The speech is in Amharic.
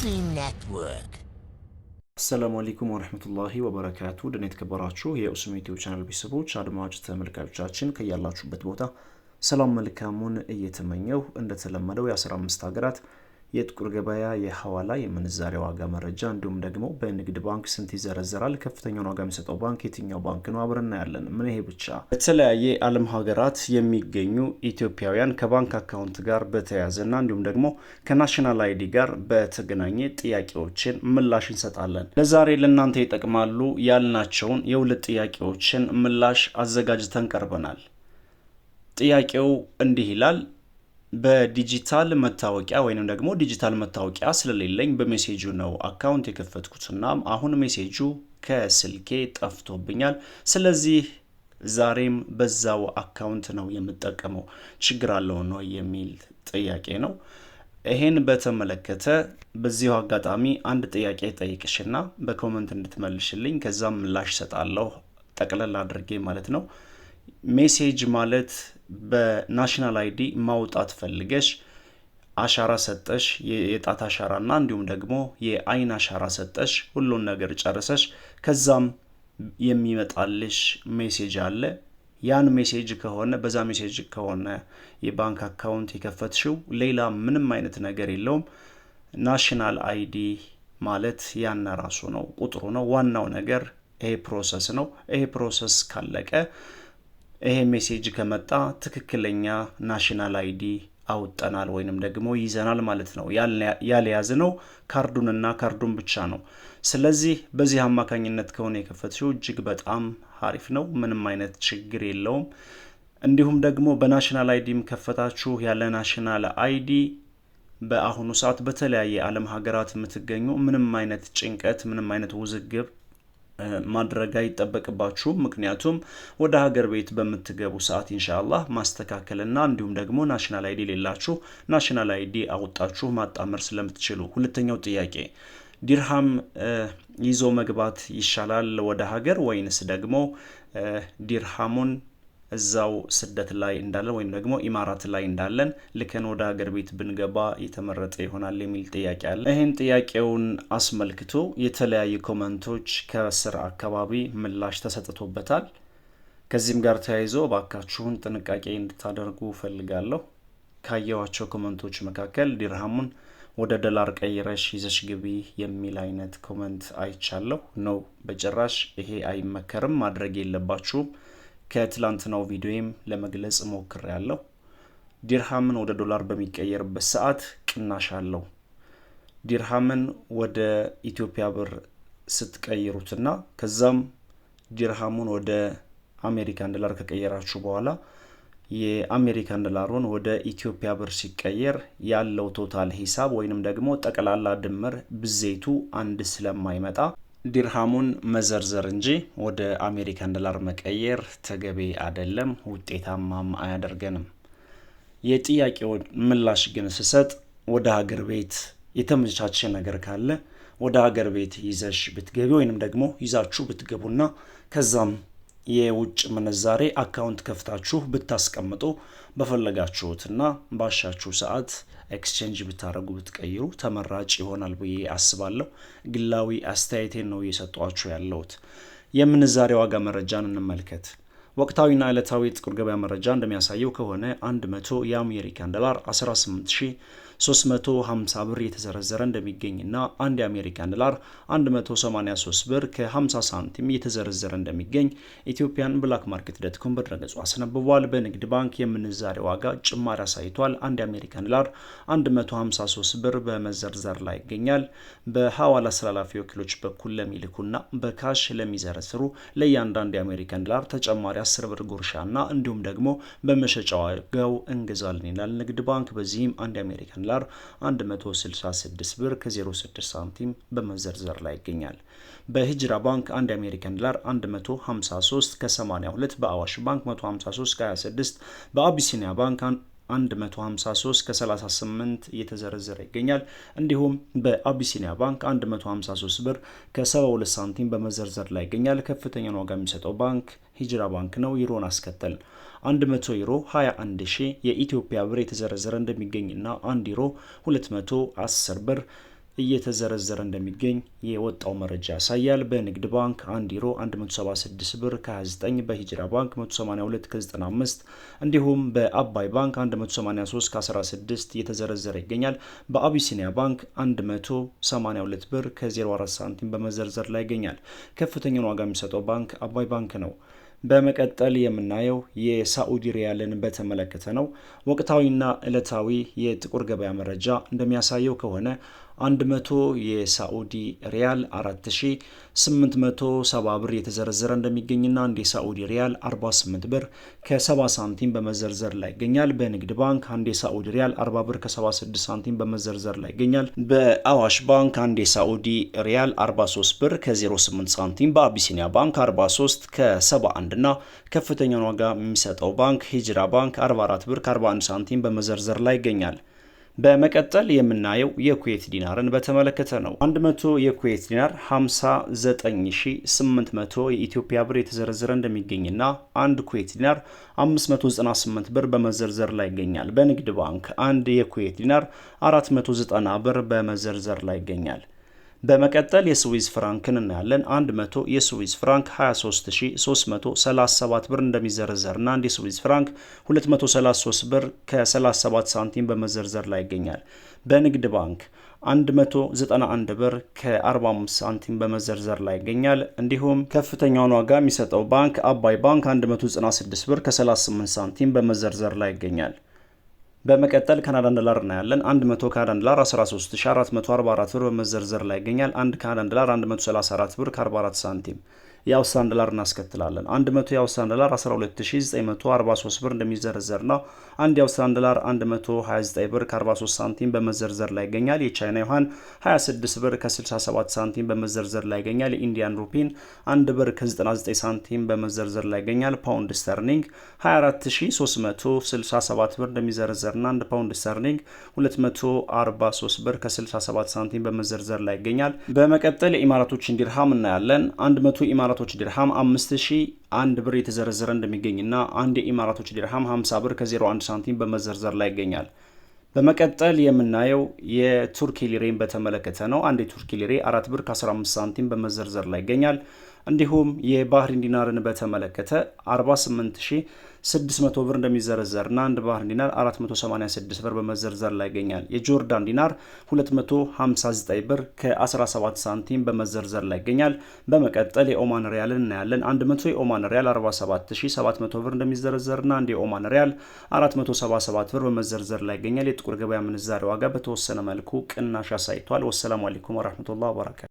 Muslim Network. السلام عليكم ورحمة الله وبركاته دنيت كبراتشو هي أسميتي وشانل بيسبوش عدماج تملكاتشاتشن كيالاتشو بتبوتا سلام ملكامون እየተመኘው እንደተለመደው የ15 ሀገራት የጥቁር ገበያ የሐዋላ የምንዛሬ ዋጋ መረጃ እንዲሁም ደግሞ በንግድ ባንክ ስንት ይዘረዘራል ከፍተኛውን ዋጋ የሚሰጠው ባንክ የትኛው ባንክ ነው አብረና ያለን ምን ይሄ ብቻ በተለያየ ዓለም ሀገራት የሚገኙ ኢትዮጵያውያን ከባንክ አካውንት ጋር በተያያዘና እንዲሁም ደግሞ ከናሽናል አይዲ ጋር በተገናኘ ጥያቄዎችን ምላሽ እንሰጣለን። ለዛሬ ለእናንተ ይጠቅማሉ ያልናቸውን የሁለት ጥያቄዎችን ምላሽ አዘጋጅተን ቀርበናል። ጥያቄው እንዲህ ይላል በዲጂታል መታወቂያ ወይንም ደግሞ ዲጂታል መታወቂያ ስለሌለኝ በሜሴጁ ነው አካውንት የከፈትኩትና አሁን ሜሴጁ ከስልኬ ጠፍቶብኛል። ስለዚህ ዛሬም በዛው አካውንት ነው የምጠቀመው ችግር አለው ነው የሚል ጥያቄ ነው። ይሄን በተመለከተ በዚሁ አጋጣሚ አንድ ጥያቄ ጠይቅሽና በኮሜንት እንድትመልሽልኝ ከዛም ምላሽ ሰጣለሁ ጠቅለል አድርጌ ማለት ነው። ሜሴጅ ማለት በናሽናል አይዲ ማውጣት ፈልገሽ አሻራ ሰጠሽ የጣት አሻራና እንዲሁም ደግሞ የአይን አሻራ ሰጠሽ ሁሉን ነገር ጨርሰሽ ከዛም የሚመጣልሽ ሜሴጅ አለ። ያን ሜሴጅ ከሆነ በዛ ሜሴጅ ከሆነ የባንክ አካውንት የከፈትሽው ሌላ ምንም አይነት ነገር የለውም። ናሽናል አይዲ ማለት ያን ራሱ ነው ቁጥሩ ነው ዋናው ነገር ይሄ ፕሮሰስ ነው። ይሄ ፕሮሰስ ካለቀ ይሄ ሜሴጅ ከመጣ ትክክለኛ ናሽናል አይዲ አውጠናል ወይንም ደግሞ ይዘናል ማለት ነው። ያልያዝነው ካርዱንና ካርዱን ብቻ ነው። ስለዚህ በዚህ አማካኝነት ከሆነ የከፈትሽው እጅግ በጣም አሪፍ ነው፣ ምንም አይነት ችግር የለውም። እንዲሁም ደግሞ በናሽናል አይዲም ከፈታችሁ ያለ ናሽናል አይዲ በአሁኑ ሰዓት በተለያየ ዓለም ሀገራት የምትገኙ ምንም አይነት ጭንቀት ምንም አይነት ውዝግብ ማድረግ አይጠበቅባችሁም። ምክንያቱም ወደ ሀገር ቤት በምትገቡ ሰዓት ኢንሻአላህ ማስተካከልና እንዲሁም ደግሞ ናሽናል አይዲ ሌላችሁ ናሽናል አይዲ አውጣችሁ ማጣመር ስለምትችሉ። ሁለተኛው ጥያቄ ዲርሃም ይዞ መግባት ይሻላል ወደ ሀገር ወይንስ ደግሞ ዲርሃሙን እዛው ስደት ላይ እንዳለን ወይም ደግሞ ኢማራት ላይ እንዳለን ልከን ወደ ሀገር ቤት ብንገባ የተመረጠ ይሆናል የሚል ጥያቄ አለ። ይህን ጥያቄውን አስመልክቶ የተለያዩ ኮመንቶች ከስር አካባቢ ምላሽ ተሰጥቶበታል። ከዚህም ጋር ተያይዞ ባካችሁን ጥንቃቄ እንድታደርጉ ፈልጋለሁ። ካየዋቸው ኮመንቶች መካከል ዲርሃሙን ወደ ዶላር ቀይረሽ ይዘሽ ግቢ የሚል አይነት ኮመንት አይቻለሁ። ነው በጭራሽ ይሄ አይመከርም፣ ማድረግ የለባችሁም። ከትላንትናው ቪዲዮም ለመግለጽ ሞክሬያለሁ። ዲርሃምን ወደ ዶላር በሚቀየርበት ሰዓት ቅናሽ አለው። ዲርሃምን ወደ ኢትዮጵያ ብር ስትቀይሩትና ከዛም ዲርሃሙን ወደ አሜሪካን ዶላር ከቀየራችሁ በኋላ የአሜሪካን ዶላሩን ወደ ኢትዮጵያ ብር ሲቀየር ያለው ቶታል ሂሳብ ወይንም ደግሞ ጠቅላላ ድምር ብዜቱ አንድ ስለማይመጣ ዲርሃሙን መዘርዘር እንጂ ወደ አሜሪካን ዶላር መቀየር ተገቢ አይደለም፣ ውጤታማም አያደርገንም። የጥያቄው ምላሽ ግን ስሰጥ ወደ ሀገር ቤት የተመቻቸ ነገር ካለ ወደ ሀገር ቤት ይዘሽ ብትገቢ ወይንም ደግሞ ይዛችሁ ብትገቡና ከዛም የውጭ ምንዛሬ አካውንት ከፍታችሁ ብታስቀምጡ በፈለጋችሁትና ባሻችሁ ሰዓት ኤክስቼንጅ ብታረጉ ብትቀይሩ ተመራጭ ይሆናል ብዬ አስባለሁ። ግላዊ አስተያየቴን ነው እየሰጧችሁ ያለሁት። የምንዛሬ ዋጋ መረጃን እንመልከት። ወቅታዊና ዕለታዊ ጥቁር ገበያ መረጃ እንደሚያሳየው ከሆነ 100 የአሜሪካን ዶላር 18350 ብር የተዘረዘረ እንደሚገኝና አንድ የአሜሪካን ዶላር 183 ብር ከ50 ሳንቲም የተዘረዘረ እንደሚገኝ ኢትዮጵያን ብላክ ማርኬት ዶትኮም በድረገጹ አስነብቧል። በንግድ ባንክ የምንዛሬ ዋጋ ጭማሪ አሳይቷል። አንድ የአሜሪካን ዶላር 153 ብር በመዘርዘር ላይ ይገኛል። በሐዋላ አስተላላፊ ወኪሎች በኩል ለሚልኩና በካሽ ለሚዘረዝሩ ለእያንዳንዱ የአሜሪካን ዶላር ተጨማሪ 10 ብር ጉርሻና እንዲሁም ደግሞ በመሸጫ ዋጋው እንገዛለን ይላል ንግድ ባንክ። በዚህም አንድ የአሜሪካን ዶላር 166 ብር ከ06 ሳንቲም በመዘርዘር ላይ ይገኛል። በሂጅራ ባንክ አንድ የአሜሪካን ዶላር 153 ከ82፣ በአዋሽ ባንክ 153 ከ26፣ በአቢሲኒያ ባንክ 153 ከ38 እየተዘረዘረ ይገኛል። እንዲሁም በአቢሲኒያ ባንክ 153 ብር ከ72 ሳንቲም በመዘርዘር ላይ ይገኛል። ከፍተኛውን ዋጋ የሚሰጠው ባንክ ሂጅራ ባንክ ነው። ዩሮን አስከተል 100 ዩሮ 21000 የኢትዮጵያ ብር የተዘረዘረ እንደሚገኝና 1 ዩሮ 210 ብር እየተዘረዘረ እንደሚገኝ የወጣው መረጃ ያሳያል። በንግድ ባንክ 1 ዩሮ 176 ብር ከ29፣ በሂጅራ ባንክ 182 ከ95 እንዲሁም በአባይ ባንክ 183 ከ16 እየተዘረዘረ ይገኛል። በአቢሲኒያ ባንክ 182 ብር ከ04 ሳንቲም በመዘርዘር ላይ ይገኛል። ከፍተኛውን ዋጋ የሚሰጠው ባንክ አባይ ባንክ ነው። በመቀጠል የምናየው የሳዑዲ ሪያልን በተመለከተ ነው። ወቅታዊና ዕለታዊ የጥቁር ገበያ መረጃ እንደሚያሳየው ከሆነ 100 የሳዑዲ ሪያል 4870 ብር የተዘረዘረ እንደሚገኝና አንድ የሳዑዲ ሪያል 48 ብር ከ70 ሳንቲም በመዘርዘር ላይ ይገኛል። በንግድ ባንክ አንድ የሳዑዲ ሪያል 40 ብር ከ76 ሳንቲም በመዘርዘር ላይ ይገኛል። በአዋሽ ባንክ አንድ የሳዑዲ ሪያል 43 ብር ከ08 ሳንቲም፣ በአቢሲኒያ ባንክ 43 ከ71 እና ከፍተኛውን ዋጋ የሚሰጠው ባንክ ሂጅራ ባንክ 44 ብር ከ41 ሳንቲም በመዘርዘር ላይ ይገኛል። በመቀጠል የምናየው የኩዌት ዲናርን በተመለከተ ነው። 100 የኩዌት ዲናር 59800 የኢትዮጵያ ብር የተዘረዘረ እንደሚገኝና አንድ ኩዌት ዲናር 598 ብር በመዘርዘር ላይ ይገኛል። በንግድ ባንክ አንድ የኩዌት ዲናር 490 ብር በመዘርዘር ላይ ይገኛል። በመቀጠል የስዊዝ ፍራንክን እናያለን። 100 የስዊዝ ፍራንክ 23337 ብር እንደሚዘረዘርና አንድ የስዊዝ ፍራንክ 233 ብር ከ37 ሳንቲም በመዘርዘር ላይ ይገኛል። በንግድ ባንክ 191 ብር ከ45 ሳንቲም በመዘርዘር ላይ ይገኛል። እንዲሁም ከፍተኛውን ዋጋ የሚሰጠው ባንክ አባይ ባንክ 196 ብር ከ38 ሳንቲም በመዘርዘር ላይ ይገኛል። በመቀጠል ካናዳን ዶላር እናያለን። 100 ካናዳን ዶላር 13444 ብር በመዘርዘር ላይ ይገኛል። 1 ካናዳን ዶላር 134 ብር ከ44 ሳንቲም። የአውስትራሊያን ዶላር እናስከትላለን። 100 የአውስትራሊያን ዶላር 12943 ብር እንደሚዘረዘርና አንድ የአውስትራሊያን ዶላር 129 ብር ከ43 ሳንቲም በመዘርዘር ላይ ይገኛል። የቻይና ዩዋን 26 ብር ከ67 ሳንቲም በመዘርዘር ላይ ይገኛል። የኢንዲያን ሩፒን 1 ብር ከ99 ሳንቲም በመዘርዘር ላይ ይገኛል። ፓውንድ ስተርሊንግ 24367 ብር እንደሚዘረዘርና 1 ፓውንድ ስተርሊንግ 243 ብር ከ67 ሳንቲም በመዘርዘር ላይ ይገኛል። በመቀጠል የኢማራቶችን ዲርሃም እናያለን። 100 ኢማራቶች ዲርሃም 5001 ብር የተዘረዘረ እንደሚገኝና አንድ የኢማራቶች ዲርሃም 50 ብር ከ01 ሳንቲም በመዘርዘር ላይ ይገኛል። በመቀጠል የምናየው የቱርኪ ሊሬን በተመለከተ ነው። አንድ የቱርኪ ሊሬ 4 ብር ከ15 ሳንቲም በመዘርዘር ላይ ይገኛል። እንዲሁም የባህሪን ዲናርን በተመለከተ 48600 ብር እንደሚዘረዘርና አንድ ባህሪን ዲናር 486 ብር በመዘርዘር ላይ ይገኛል። የጆርዳን ዲናር 259 ብር ከ17 ሳንቲም በመዘርዘር ላይ ይገኛል። በመቀጠል የኦማን ሪያልን እናያለን። 100 የኦማን ሪያል 47700 ብር እንደሚዘረዘርና አንድ የኦማን ሪያል 477 ብር በመዘርዘር ላይ ይገኛል። የጥቁር ገበያ ምንዛሬ ዋጋ በተወሰነ መልኩ ቅናሽ አሳይቷል። ወሰላሙ አለይኩም ወራህመቱላሂ ወበረካቱ።